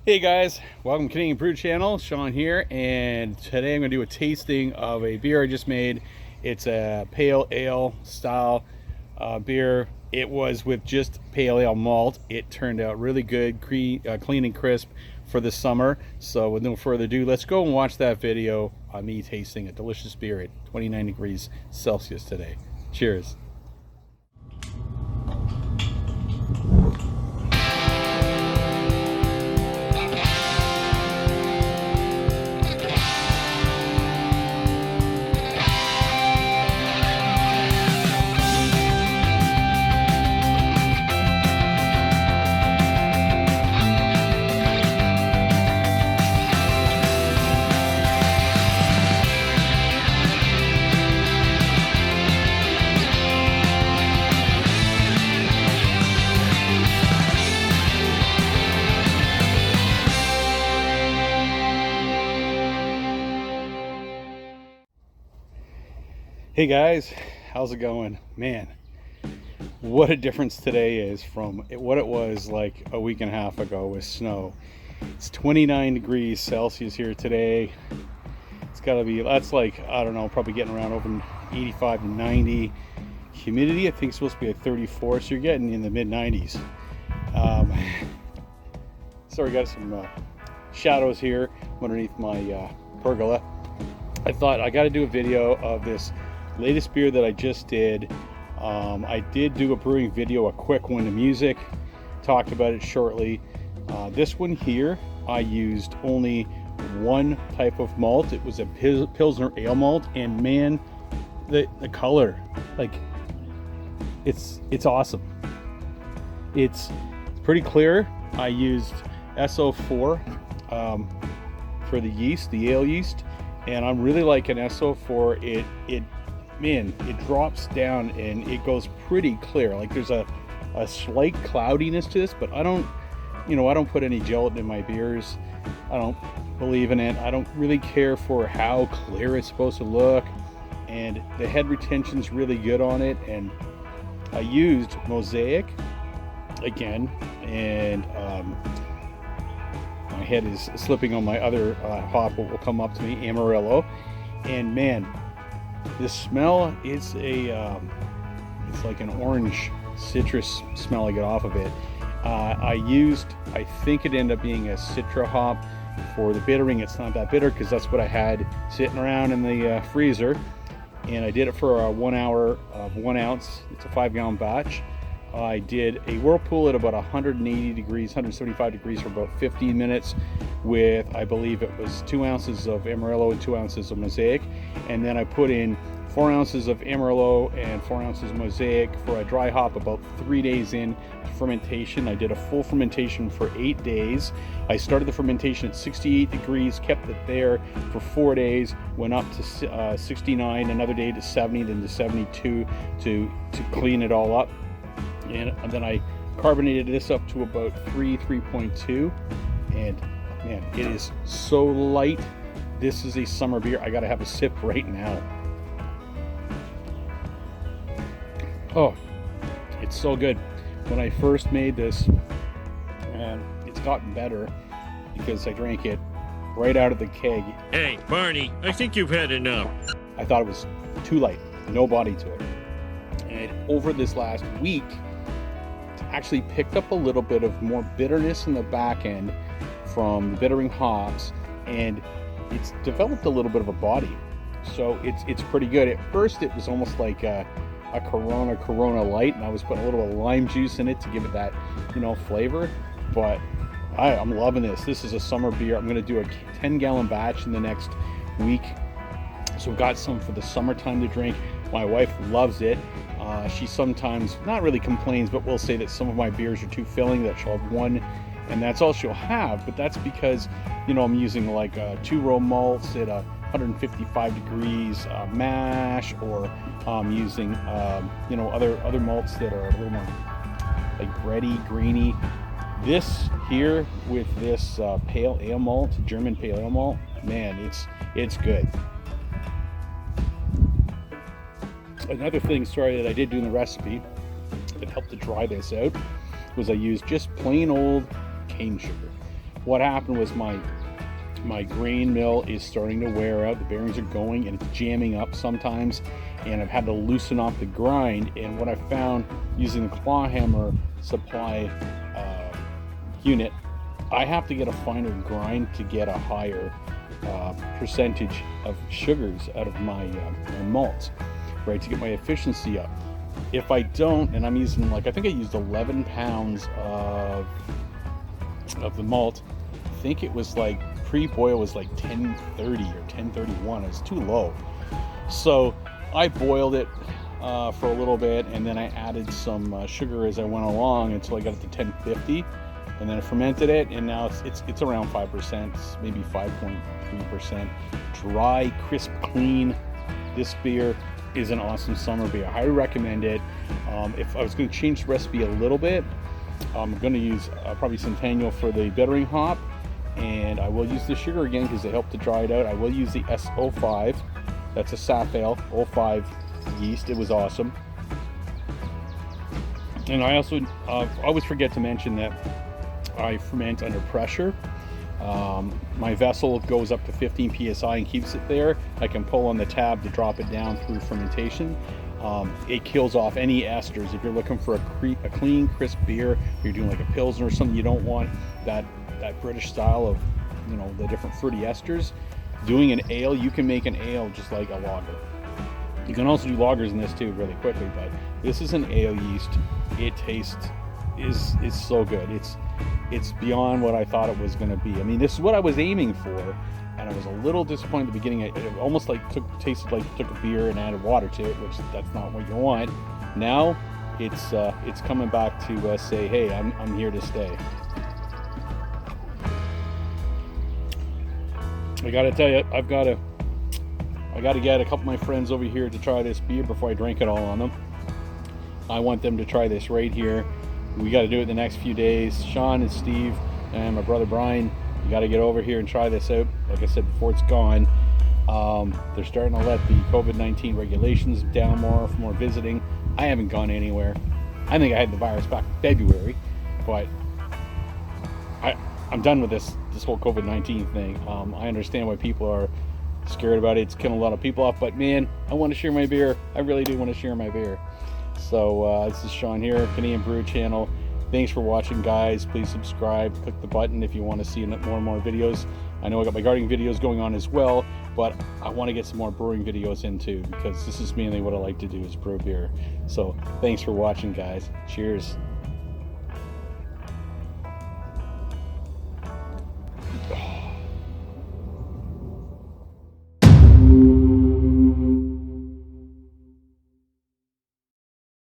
Hey guys, welcome to Canadian Brew Channel. Sean here, and today I'm going to do a tasting of a beer I just made. It's a pale ale style beer. It was with just pale ale malt. It turned out really good, clean and crisp for the summer. So with no further ado, let's go and watch that video on me tasting a delicious beer at 29 degrees Celsius today. Cheers. Hey guys, how's it going? Man, what a difference today is from what it was like a week and a half ago with snow. It's 29 degrees Celsius here today. It's gotta be, that's like, I don't know, probably getting around over 85 to 90. Humidity, I think, is supposed to be at 34, so you're getting in the mid 90s. Sorry, got some shadows here underneath my pergola. I thought I gotta do a video of this latest beer that I just did. I did do a brewing video, a quick one to music, talked about it shortly. This one here, I used only one type of malt. It was a Pilsner ale malt, and man, the color, like, it's awesome. It's pretty clear. I used SO4 for the yeast, the ale yeast, and I'm really liking SO4. Man, it drops down and it goes pretty clear. Like, there's a slight cloudiness to this, but I don't put any gelatin in my beers. I don't believe in it. I don't really care for how clear it's supposed to look, and the head retention's really good on it. And I used Mosaic again, and my head is slipping on my other hop, what will come up to me, Amarillo. And man, the smell is it's like an orange citrus smell I get off of it. I think it ended up being a Citra hop for the bittering. It's not that bitter because that's what I had sitting around in the freezer, and I did it for 1 hour of 1 ounce. It's a 5-gallon batch. I did a whirlpool at about 180 degrees, 175 degrees for about 15 minutes with, I believe it was 2 ounces of Amarillo and 2 ounces of Mosaic. And then I put in 4 ounces of Amarillo and 4 ounces of Mosaic for a dry hop about 3 days in fermentation. I did a full fermentation for 8 days. I started the fermentation at 68 degrees, kept it there for 4 days, went up to 69, another day to 70, then to 72 to clean it all up. And then I carbonated this up to about 3.2, and man, it is so light. This is a summer beer. I gotta have a sip right now. Oh, it's so good. When I first made this, and it's gotten better because I drank it right out of the keg. Hey, Barney, I think you've had enough. I thought it was too light, no body to it. And over this last week, actually picked up a little bit of more bitterness in the back end from the bittering hops, and it's developed a little bit of a body, so it's pretty good. At first it was almost like a Corona Light, and I was putting a little bit of lime juice in it to give it that, flavor. But I'm loving this. This is a summer beer. I'm going to do a 10-gallon batch in the next week, so we've got some for the summertime to drink. My wife loves it. She sometimes not really complains, but will say that some of my beers are too filling, that she'll have one and that's all she'll have. But that's because, I'm using like 2-row malts at 155 degrees mash, or using other malts that are a little more like bready, grainy. This here with this pale ale malt, German pale ale malt, man, it's good. Another thing, that I did do in the recipe that helped to dry this out was I used just plain old cane sugar. what happened was my grain mill is starting to wear out. The bearings are going and it's jamming up sometimes, and I've had to loosen off the grind. And what I found using the claw hammer supply unit, I have to get a finer grind to get a higher percentage of sugars out of my malts, right, to get my efficiency up. If I don't, and I'm using, like, I think I used 11 pounds of the malt. I think it was like pre-boil was like 1030 or 1031. It's too low. So I boiled it for a little bit, and then I added some sugar as I went along until I got it to 1050, and then I fermented it, and now it's around 5%, maybe 5.3%. Dry, crisp, clean. This beer is an awesome summer beer. I highly recommend it. If I was going to change the recipe a little bit, I'm going to use probably Centennial for the bittering hop, and I will use the sugar again because they help to dry it out. I will use the S05. That's a Safale 05 yeast. It was awesome. And I also always forget to mention that I ferment under pressure. My vessel goes up to 15 psi and keeps it there. I can pull on the tab to drop it down through fermentation. It kills off any esters. If you're looking for a clean, crisp beer, if you're doing like a Pilsner or something, you don't want that British style of, you know, the different fruity esters. Doing an ale, you can make an ale just like a lager. You can also do lagers in this too really quickly, but this is an ale yeast. It tastes is so good. It's beyond what I thought it was going to be. I mean, this is what I was aiming for, and I was a little disappointed at the beginning. It almost like tasted like you took a beer and added water to it, which that's not what you want. Now it's coming back to say, hey, I'm here to stay. I gotta tell you, I gotta get a couple of my friends over here to try this beer before I drink it all on them. I want them to try this right here. We got to do it the next few days. Sean and Steve and my brother Brian, you got to get over here and try this out. Like I said before, it's gone. They're starting to let the COVID-19 regulations down more for more visiting. I haven't gone anywhere. I think I had the virus back in February, but I'm done with this whole COVID-19 thing. I understand why people are scared about it. It's killing a lot of people off, but man, I want to share my beer. I really do want to share my beer. So this is Sean here, Canadian Brew Channel. Thanks for watching, guys. Please subscribe, click the button if you want to see more and more videos. I know I got my gardening videos going on as well, but I want to get some more brewing videos in too, because this is mainly what I like to do, is brew beer. So thanks for watching, guys. Cheers.